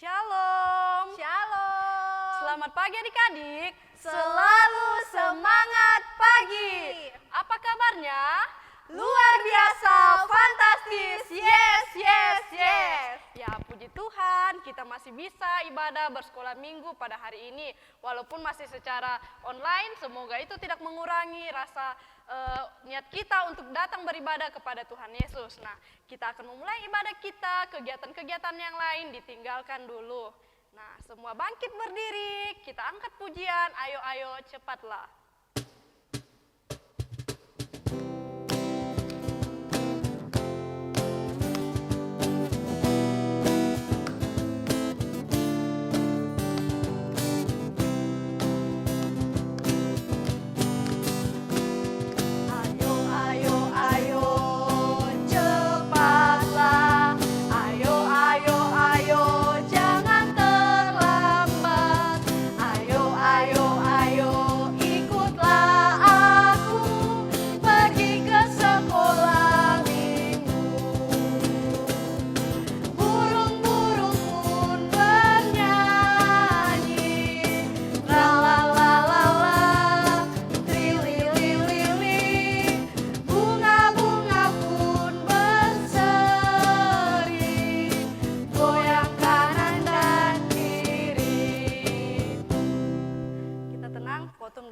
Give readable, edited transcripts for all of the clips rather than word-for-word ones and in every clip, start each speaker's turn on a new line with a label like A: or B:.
A: Shalom.
B: Shalom.
A: Selamat pagi adik-adik.
B: Selalu semangat pagi.
A: Apa kabarnya?
B: Luar biasa, fantastis. Yes, yes, yes.
A: Ya, puji Tuhan, kita masih bisa ibadah bersekolah minggu pada hari ini. Walaupun masih secara online, semoga itu tidak mengurangi rasa niat kita untuk datang beribadah kepada Tuhan Yesus. Nah, kita akan memulai ibadah kita, kegiatan-kegiatan yang lain ditinggalkan dulu. Nah, semua bangkit berdiri, kita angkat pujian, ayo cepatlah.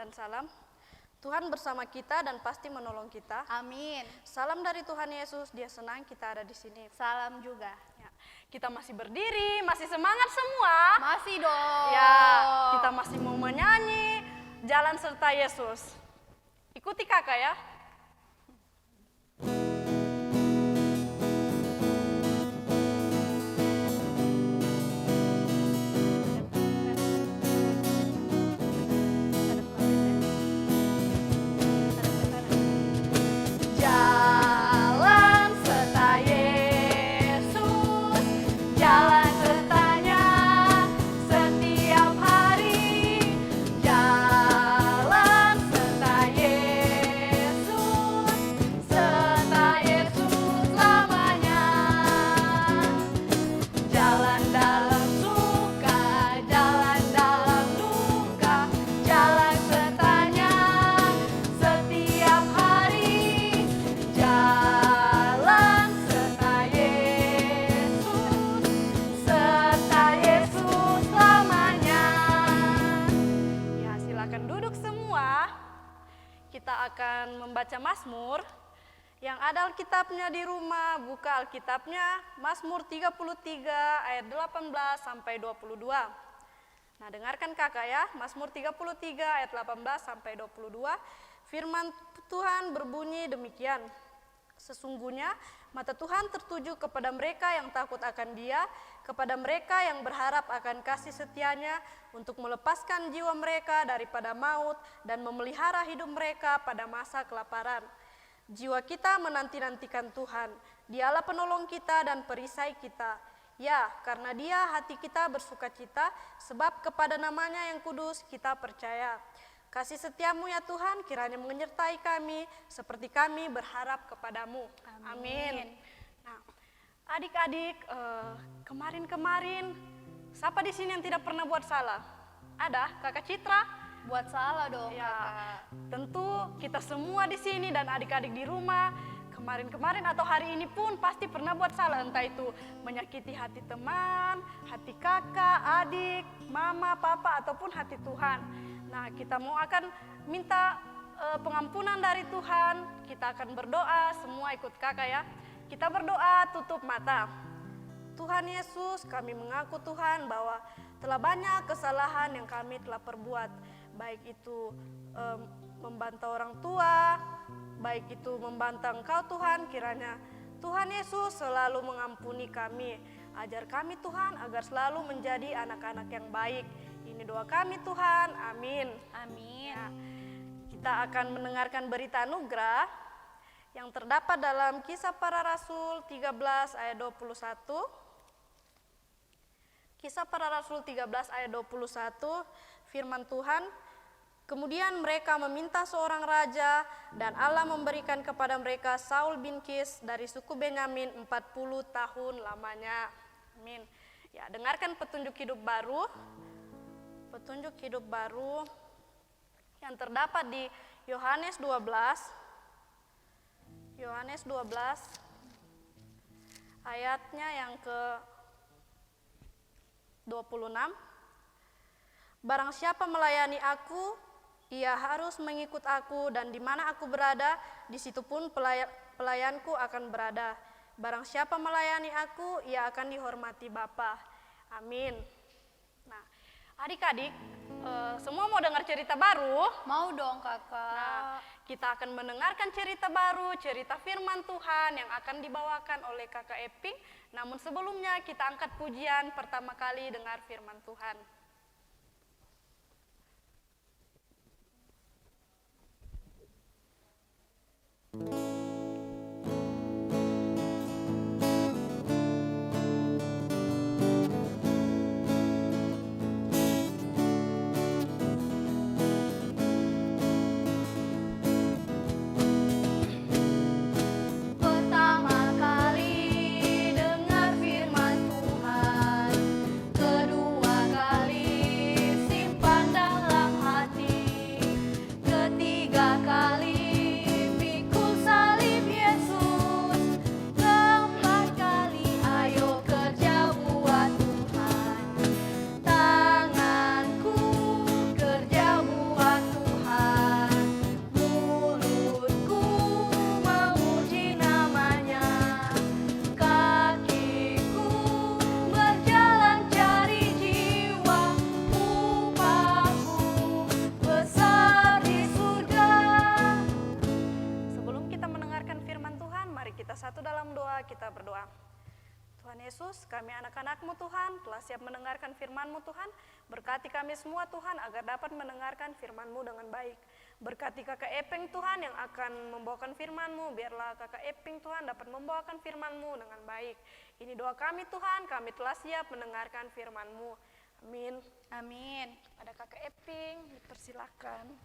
A: Salam. Tuhan bersama kita dan pasti menolong kita.
B: Amin.
A: Salam dari Tuhan Yesus, Dia senang kita ada di sini.
B: Salam juga.
A: Ya, kita masih berdiri, masih semangat semua.
B: Masih dong.
A: Ya, kita masih mau menyanyi Jalan Serta Yesus. Ikuti kakak ya. Membaca Mazmur. Yang ada Alkitabnya di rumah, buka Alkitabnya Mazmur 33 ayat 18 sampai 22. Nah, dengarkan kakak ya, Mazmur 33 ayat 18 sampai 22. Firman Tuhan berbunyi demikian. Sesungguhnya mata Tuhan tertuju kepada mereka yang takut akan Dia, kepada mereka yang berharap akan kasih setianya, untuk melepaskan jiwa mereka daripada maut dan memelihara hidup mereka pada masa kelaparan. Jiwa kita menanti-nantikan Tuhan, Dialah penolong kita dan perisai kita. Ya, karena Dia hati kita bersukacita, sebab kepada namanya yang kudus kita percaya. Kasih setiamu ya Tuhan kiranya menyertai kami seperti kami berharap kepadamu. Amin. Nah, adik-adik, kemarin-kemarin siapa di sini yang tidak pernah buat salah? Ada kakak Citra?
B: Buat salah dong
A: ya,
B: kakak.
A: Tentu kita semua di sini dan adik-adik di rumah kemarin-kemarin atau hari ini pun pasti pernah buat salah, entah itu menyakiti hati teman, hati kakak, adik, mama, papa, ataupun hati Tuhan. Nah, kita mau akan minta pengampunan dari Tuhan, kita akan berdoa, semua ikut kakak ya. Kita berdoa, tutup mata. Tuhan Yesus, kami mengaku Tuhan bahwa telah banyak kesalahan yang kami telah perbuat, baik itu membantah orang tua, baik itu membantah Engkau Tuhan, kiranya Tuhan Yesus selalu mengampuni kami. Ajar kami Tuhan agar selalu menjadi anak-anak yang baik. Ini doa kami Tuhan, amin.
B: Amin.
A: Ya, kita akan mendengarkan berita anugerah yang terdapat dalam Kisah Para Rasul 13 ayat 21. Kisah Para Rasul 13 ayat 21, firman Tuhan, kemudian mereka meminta seorang raja dan Allah memberikan kepada mereka Saul bin Kis dari suku Benyamin 40 tahun lamanya. Amin. Ya, dengarkan petunjuk hidup baru. Petunjuk hidup baru yang terdapat di Yohanes 12. Yohanes 12 ayatnya yang ke-26. Barang siapa melayani aku, ia harus mengikut aku, dan di mana aku berada, di situ pun pelayanku akan berada. Barang siapa melayani aku, ia akan dihormati Bapa. Amin. Nah, adik-adik, semua mau dengar cerita baru?
B: Mau dong kakak.
A: Nah, kita akan mendengarkan cerita baru, cerita firman Tuhan yang akan dibawakan oleh kakak Eping. Namun sebelumnya kita angkat pujian pertama kali dengar firman Tuhan.
B: Pertama kali dengar firman Tuhan, kedua kali simpan dalam hati, ketiga kali pikul salib Yesus, keempat kali ayo kerja buat Tuhan. Tanganku kerja buat Tuhan, mulutku memuji namanya, kakiku berjalan cari jiwa, upahku besar di surga.
A: Sebelum kita mendengarkan firman Tuhan, mari kita satu dalam doa, kita berdoa. Tuhan Yesus, kami anak-anak-Mu Tuhan, telah siap mendengarkan firman-Mu Tuhan. Berkati kami semua Tuhan, agar dapat mendengarkan firman-Mu dengan baik. Berkati kakak Eping Tuhan yang akan membawakan firman-Mu, biarlah kakak Eping Tuhan dapat membawakan firman-Mu dengan baik. Ini doa kami Tuhan, kami telah siap mendengarkan firman-Mu. Amin.
B: Amin.
A: Ada kakak Eping, dipersilakan.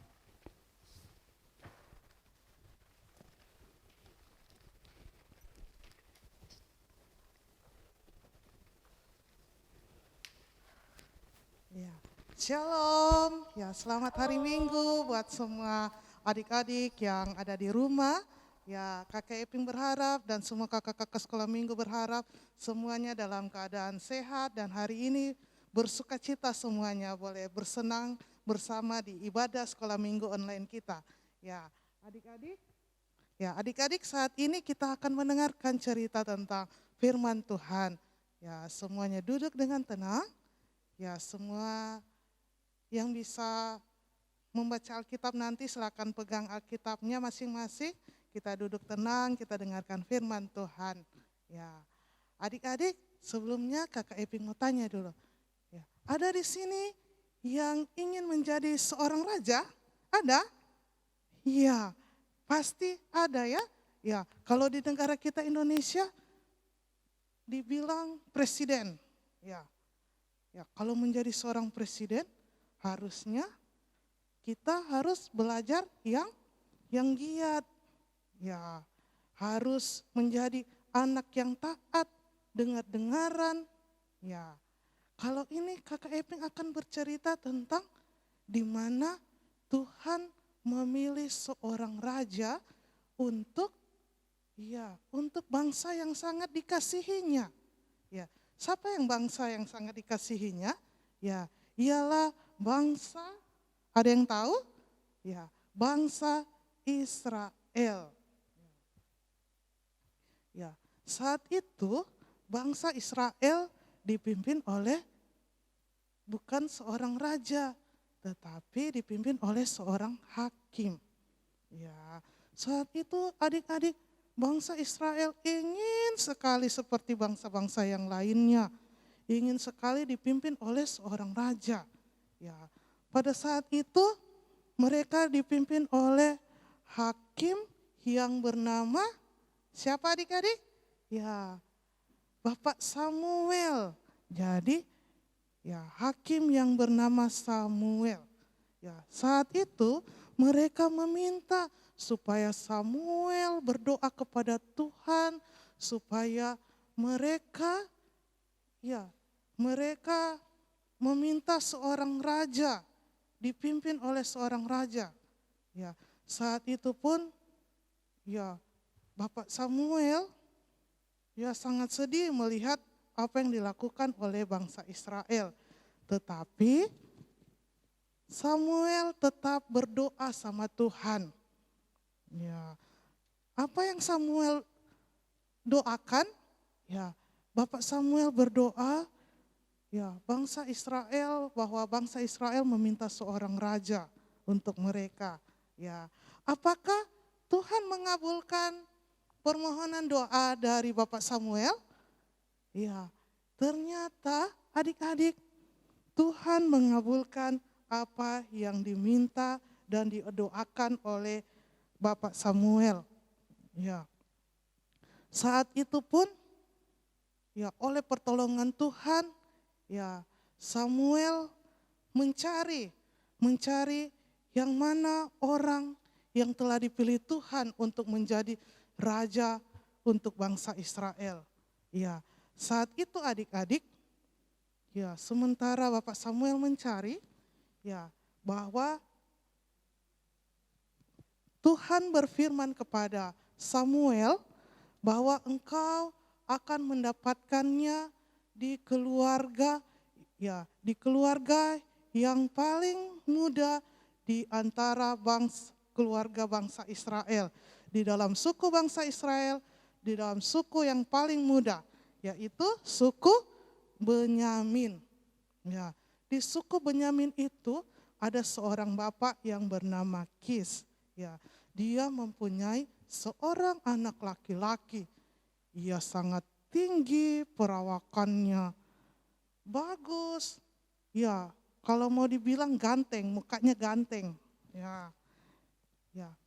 C: Ya, Shalom. Ya, selamat hari Minggu buat semua adik-adik yang ada di rumah. Ya, Kakak Eping berharap dan semua kakak-kakak sekolah minggu berharap semuanya dalam keadaan sehat dan hari ini bersukacita semuanya, boleh bersenang bersama di ibadah sekolah minggu online kita. Ya, adik-adik saat ini kita akan mendengarkan cerita tentang firman Tuhan. Ya, semuanya duduk dengan tenang. Ya, semua yang bisa membaca Alkitab nanti silakan pegang Alkitabnya masing-masing. Kita duduk tenang, kita dengarkan firman Tuhan. Ya, adik-adik, sebelumnya kakak Eping mau tanya dulu. Ya, ada di sini yang ingin menjadi seorang raja? Ada? Iya, pasti ada ya. Ya, kalau di negara kita Indonesia dibilang presiden. Ya, kalau menjadi seorang presiden, harusnya kita harus belajar yang giat. Ya, harus menjadi anak yang taat, dengar-dengaran. Ya, kalau ini kakak Eping akan bercerita tentang di mana Tuhan memilih seorang raja untuk bangsa yang sangat dikasihinya. Ya, siapa yang bangsa yang sangat dikasihinya? Ya, ialah bangsa, ada yang tahu? Ya, bangsa Israel. Ya, saat itu bangsa Israel dipimpin oleh bukan seorang raja, tetapi dipimpin oleh seorang hakim. Ya, saat itu adik-adik, bangsa Israel ingin sekali seperti bangsa-bangsa yang lainnya, ingin sekali dipimpin oleh seorang raja. Ya, pada saat itu mereka dipimpin oleh hakim yang bernama siapa adik-adik? Ya, Bapak Samuel. Jadi, ya hakim yang bernama Samuel. Ya, saat itu mereka meminta supaya Samuel berdoa kepada Tuhan supaya mereka mereka meminta seorang raja, dipimpin oleh seorang raja. Ya, saat itu pun ya Bapak Samuel ya sangat sedih melihat apa yang dilakukan oleh bangsa Israel. Tetapi Samuel tetap berdoa sama Tuhan. Ya, apa yang Samuel doakan? Ya, Bapak Samuel berdoa ya bangsa Israel, bahwa bangsa Israel meminta seorang raja untuk mereka. Ya, apakah Tuhan mengabulkan permohonan doa dari Bapak Samuel? Ya, ternyata adik-adik, Tuhan mengabulkan apa yang diminta dan didoakan oleh Bapak Samuel. Ya, saat itu pun ya oleh pertolongan Tuhan, ya Samuel mencari yang mana orang yang telah dipilih Tuhan untuk menjadi raja untuk bangsa Israel. Ya, saat itu adik-adik, ya sementara Bapak Samuel mencari, ya bahwa Tuhan berfirman kepada Samuel bahwa engkau akan mendapatkannya di keluarga yang paling muda di antara keluarga bangsa Israel. Di dalam suku bangsa Israel, di dalam suku yang paling muda, yaitu suku Benyamin. Ya, di suku Benyamin itu ada seorang bapak yang bernama Kis. Ya, dia mempunyai seorang anak laki-laki. Ia sangat tinggi, perawakannya bagus. Ya, kalau mau dibilang ganteng, mukanya ganteng. Ya,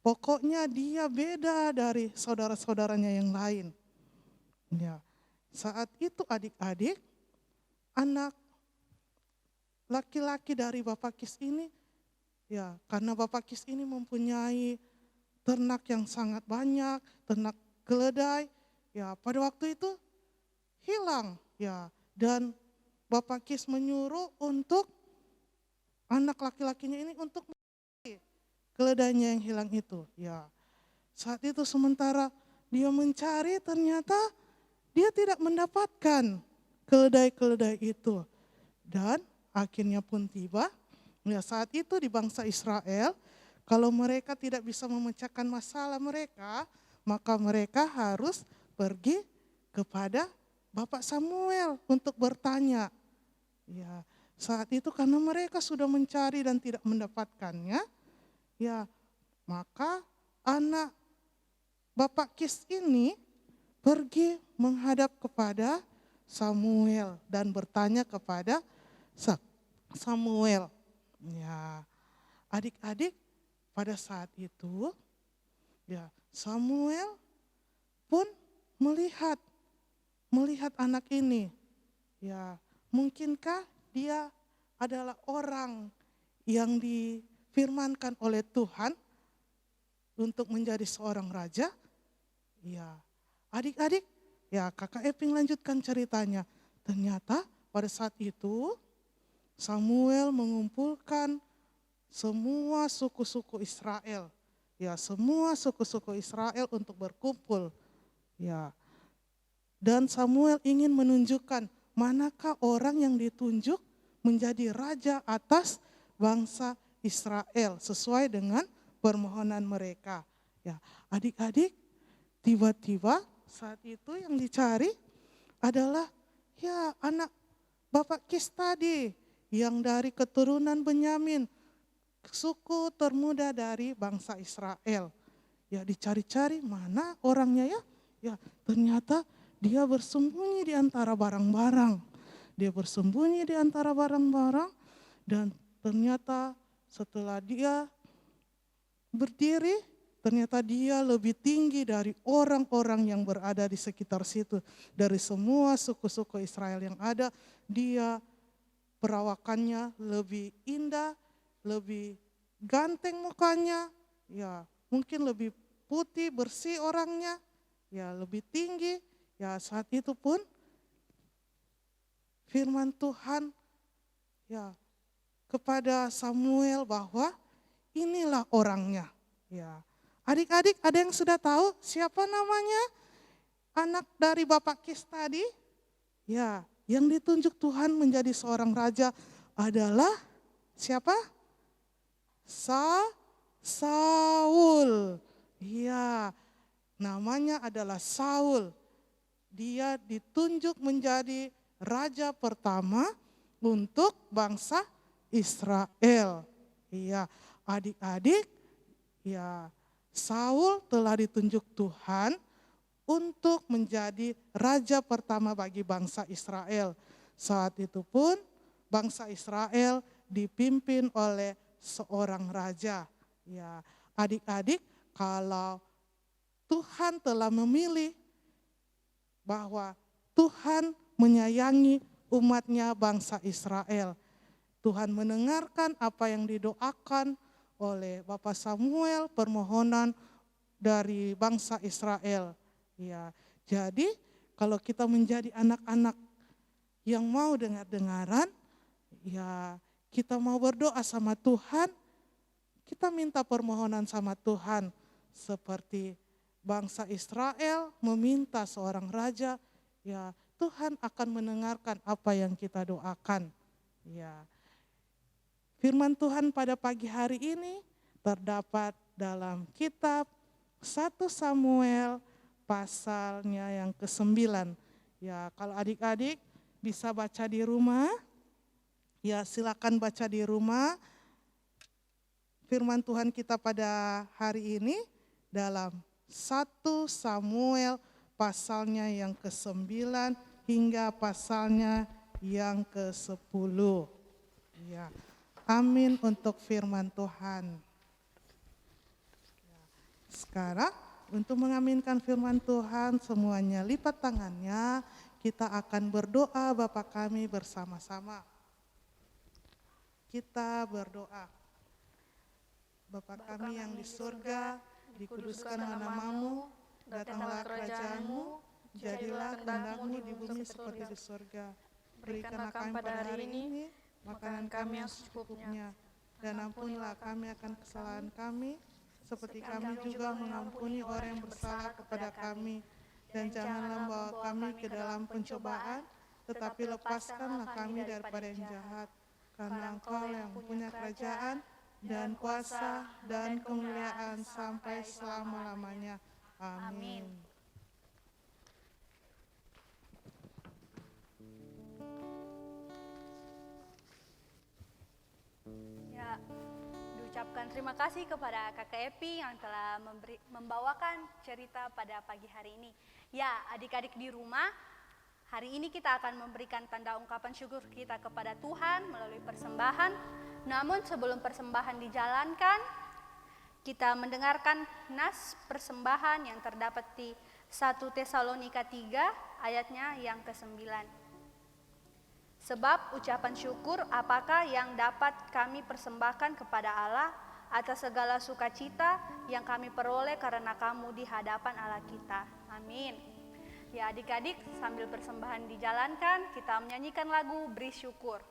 C: pokoknya dia beda dari saudara-saudaranya yang lain. Ya, saat itu adik-adik, anak laki-laki dari Bapak Kis ini, ya karena Bapak Kis ini mempunyai ternak yang sangat banyak, ternak keledai, ya pada waktu itu hilang, ya dan Bapak Kis menyuruh untuk anak laki-lakinya ini untuk mencari keledainya yang hilang itu. Ya, saat itu sementara dia mencari, ternyata dia tidak mendapatkan keledai-keledai itu. Dan akhirnya pun tiba, ya saat itu di bangsa Israel, kalau mereka tidak bisa memecahkan masalah mereka, maka mereka harus pergi kepada Bapak Samuel untuk bertanya. Ya, saat itu karena mereka sudah mencari dan tidak mendapatkannya, ya maka anak Bapak Kis ini pergi menghadap kepada Samuel dan bertanya kepada Samuel. Ya, adik-adik, pada saat itu ya Samuel pun melihat anak ini. Ya, mungkinkah dia adalah orang yang difirmankan oleh Tuhan untuk menjadi seorang raja? Ya, adik-adik, ya Kakak Eping lanjutkan ceritanya. Ternyata pada saat itu Samuel mengumpulkan semua suku-suku Israel. Ya, semua suku-suku Israel untuk berkumpul. Ya. Dan Samuel ingin menunjukkan manakah orang yang ditunjuk menjadi raja atas bangsa Israel sesuai dengan permohonan mereka. Ya, adik-adik, tiba-tiba saat itu yang dicari adalah ya anak Bapak Kis tadi yang dari keturunan Benyamin, suku termuda dari bangsa Israel. Ya, dicari-cari mana orangnya ya. Ya, ternyata dia bersembunyi di antara barang-barang. Dia bersembunyi di antara barang-barang dan ternyata setelah dia berdiri, ternyata dia lebih tinggi dari orang-orang yang berada di sekitar situ. Dari semua suku-suku Israel yang ada, dia perawakannya lebih indah, lebih ganteng mukanya, ya mungkin lebih putih, bersih orangnya, ya lebih tinggi. Ya saat itu pun firman Tuhan ya kepada Samuel bahwa inilah orangnya. Ya. Adik-adik ada yang sudah tahu siapa namanya anak dari Bapak Kis tadi? Ya, yang ditunjuk Tuhan menjadi seorang raja adalah siapa? Saul. Iya, namanya adalah Saul. Dia ditunjuk menjadi raja pertama untuk bangsa Israel. Iya, adik-adik, ya Saul telah ditunjuk Tuhan untuk menjadi raja pertama bagi bangsa Israel. Saat itu pun bangsa Israel dipimpin oleh seorang raja. Ya, adik-adik, kalau Tuhan telah memilih bahwa Tuhan menyayangi umatnya bangsa Israel. Tuhan mendengarkan apa yang didoakan oleh Bapak Samuel, permohonan dari bangsa Israel. Ya, jadi kalau kita menjadi anak-anak yang mau dengar-dengaran, ya kita mau berdoa sama Tuhan, kita minta permohonan sama Tuhan. Seperti bangsa Israel meminta seorang raja, ya Tuhan akan mendengarkan apa yang kita doakan. Ya, firman Tuhan pada pagi hari ini terdapat dalam kitab 1 Samuel pasalnya yang ke-9. Ya, kalau adik-adik bisa baca di rumah, ya silakan baca di rumah. Firman Tuhan kita pada hari ini dalam 1 Samuel pasalnya yang ke-9 hingga pasalnya yang ke-10. Ya, amin untuk firman Tuhan. Sekarang untuk mengaminkan firman Tuhan, semuanya lipat tangannya, kita akan berdoa Bapa kami bersama-sama. Kita berdoa. Bapa kami yang di surga, dikuduskanlah namamu, datanglah kerajaanmu, jadilah kehendak-Mu di bumi seperti di surga. Berikanlah kami pada hari ini makanan kami yang secukupnya, dan ampunilah kami akan kesalahan kami, seperti kami juga mengampuni orang yang bersalah kepada kami. Dan janganlah membawa kami ke dalam pencobaan, tetapi lepaskanlah kami daripada yang jahat. Karena Engkau yang punya kerajaan dan kuasa dan kemuliaan sampai selama-lamanya. Amin.
B: Ya, diucapkan terima kasih kepada Kakak Epi yang telah membawakan cerita pada pagi hari ini. Ya, adik-adik di rumah, hari ini kita akan memberikan tanda ungkapan syukur kita kepada Tuhan melalui persembahan. Namun sebelum persembahan dijalankan, kita mendengarkan nas persembahan yang terdapat di 1 Tesalonika 3 ayatnya yang ke-9. Sebab ucapan syukur apakah yang dapat kami persembahkan kepada Allah atas segala sukacita yang kami peroleh karena kamu di hadapan Allah kita. Amin. Ya adik-adik, sambil persembahan dijalankan, kita menyanyikan lagu Beri Syukur.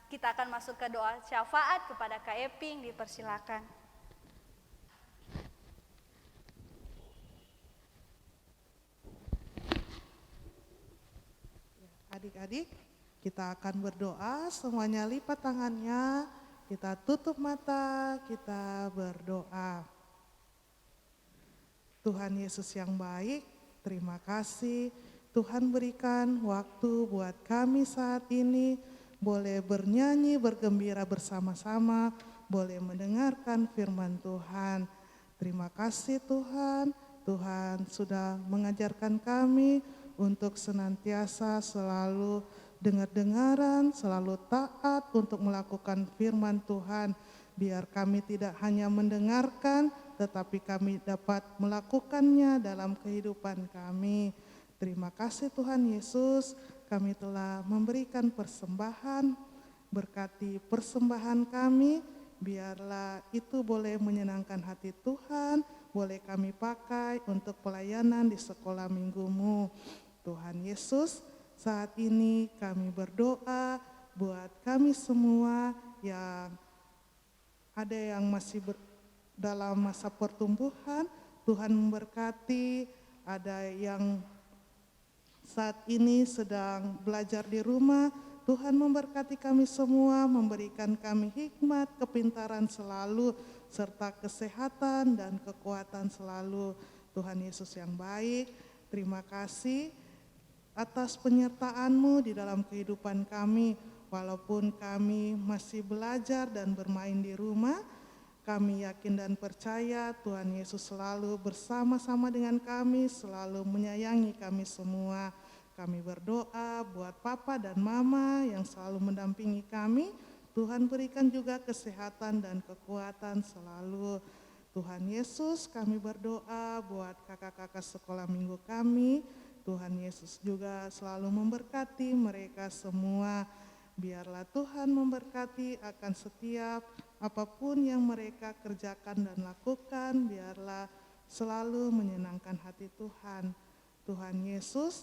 B: Kita akan masuk ke doa syafaat kepada Kak Eping, dipersilakan.
C: Adik-adik, Kita akan berdoa, semuanya lipat tangannya, kita tutup mata, kita berdoa. Tuhan Yesus yang baik, terima kasih Tuhan berikan waktu buat kami saat ini, boleh bernyanyi, bergembira bersama-sama, boleh mendengarkan firman Tuhan. Terima kasih Tuhan, Tuhan sudah mengajarkan kami untuk senantiasa selalu dengar-dengaran, selalu taat untuk melakukan firman Tuhan. Biar kami tidak hanya mendengarkan, tetapi kami dapat melakukannya dalam kehidupan kami. Terima kasih Tuhan Yesus, kami telah memberikan persembahan, berkati persembahan kami, biarlah itu boleh menyenangkan hati Tuhan, boleh kami pakai untuk pelayanan di sekolah minggumu. Tuhan Yesus, saat ini kami berdoa buat kami semua yang ada yang masih dalam masa pertumbuhan, Tuhan memberkati, ada yang saat ini sedang belajar di rumah, Tuhan memberkati kami semua, memberikan kami hikmat, kepintaran selalu, serta kesehatan dan kekuatan selalu. Tuhan Yesus yang baik, terima kasih atas penyertaan-Mu di dalam kehidupan kami. Walaupun kami masih belajar dan bermain di rumah, kami yakin dan percaya Tuhan Yesus selalu bersama-sama dengan kami, selalu menyayangi kami semua. Kami berdoa buat Papa dan Mama yang selalu mendampingi kami. Tuhan berikan juga kesehatan dan kekuatan selalu. Tuhan Yesus, kami berdoa buat kakak-kakak sekolah minggu kami. Tuhan Yesus juga selalu memberkati mereka semua. Biarlah Tuhan memberkati akan setiap apapun yang mereka kerjakan dan lakukan, biarlah selalu menyenangkan hati Tuhan. Tuhan Yesus,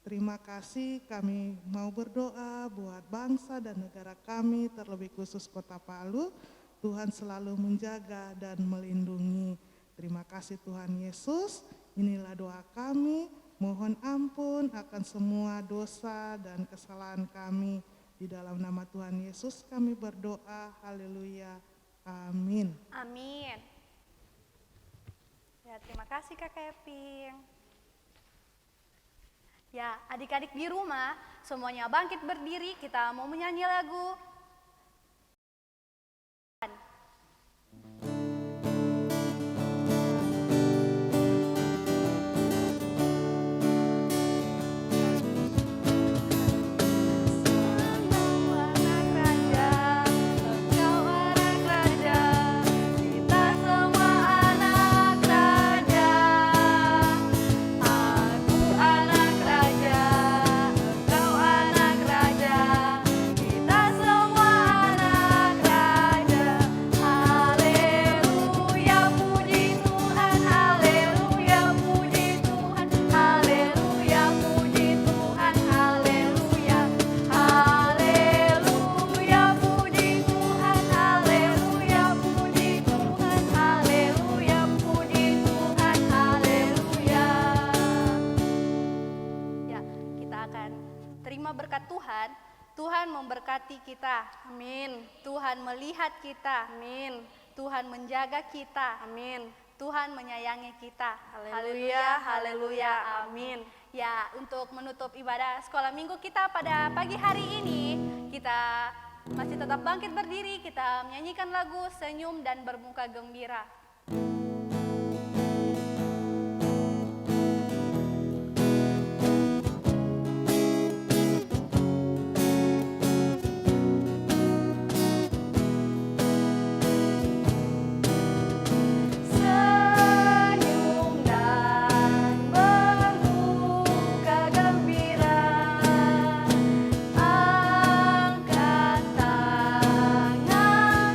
C: terima kasih, kami mau berdoa buat bangsa dan negara kami, terlebih khusus Kota Palu. Tuhan selalu menjaga dan melindungi. Terima kasih Tuhan Yesus, inilah doa kami, mohon ampun akan semua dosa dan kesalahan kami. Di dalam nama Tuhan Yesus kami berdoa, haleluya, amin.
B: Amin. Ya, terima kasih Kakak Eping. Ya, adik-adik di rumah, semuanya bangkit berdiri, kita mau menyanyi lagu. Berkat Tuhan, Tuhan memberkati kita.
A: Amin.
B: Tuhan melihat kita.
A: Amin.
B: Tuhan menjaga kita.
A: Amin.
B: Tuhan menyayangi kita.
A: Haleluya, haleluya, amin.
B: Ya, untuk menutup ibadah sekolah minggu kita pada pagi hari ini, kita masih tetap bangkit berdiri, kita menyanyikan lagu Senyum dan Bermuka Gembira.
D: Angkat tangan,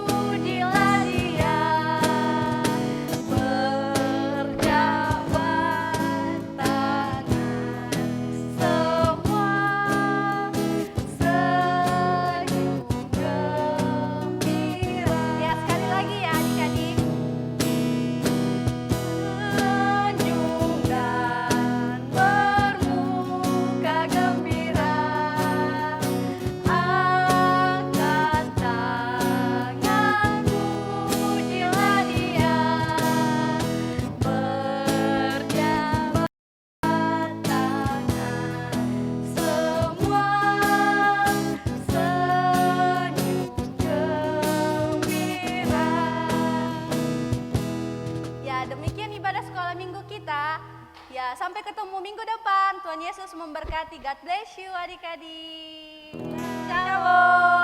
D: pujilah Dia.
B: Ya, sampai ketemu minggu depan. Tuhan Yesus memberkati. God bless you adik-adik. Shalom.